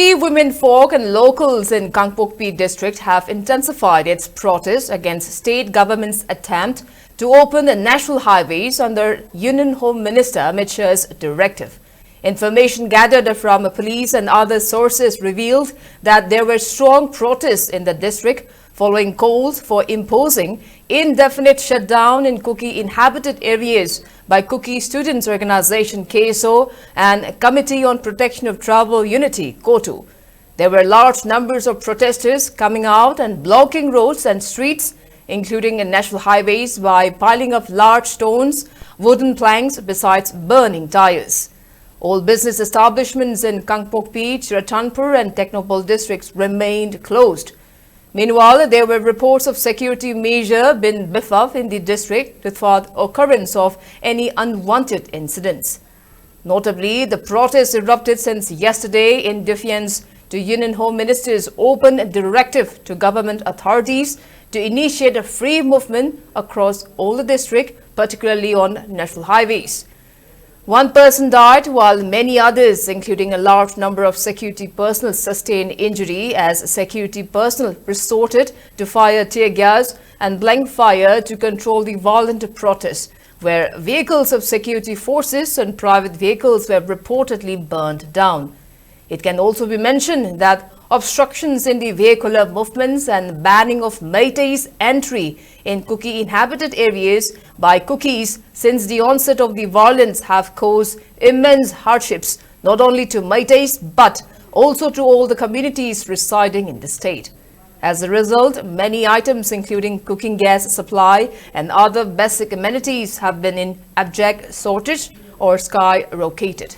Women folk and locals in Kangpokpi district have intensified its protest against state government's attempt to open the national highways under Union Home Minister Amit Shah's directive. Information gathered from police and other sources revealed that there were strong protests in the district following calls for imposing indefinite shutdown in Kuki inhabited areas by Kuki Students Organization KSO and Committee on Protection of Tribal Unity KOTU. There were large numbers of protesters coming out and blocking roads and streets, including national highways, by piling up large stones, wooden planks, besides burning tires. All business establishments in Kangpokpi, Chiratanpur and Technopole districts remained closed. Meanwhile, there were reports of security measures being beefed up in the district to thwart occurrence of any unwanted incidents. Notably, the protests erupted since yesterday in defiance to Union Home Minister's open directive to government authorities to initiate a free movement across all the district, particularly on national highways. One person died while many others, including a large number of security personnel, sustained injury as security personnel resorted to fire tear gas and blank fire to control the violent protests, where vehicles of security forces and private vehicles were reportedly burned down. It can also be mentioned that obstructions in the vehicular movements and banning of Meitei's entry in Kuki inhabited areas by Kukis since the onset of the violence have caused immense hardships not only to Meitei's but also to all the communities residing in the state. As a result, many items including cooking gas supply and other basic amenities have been in abject shortage or skyrocketed.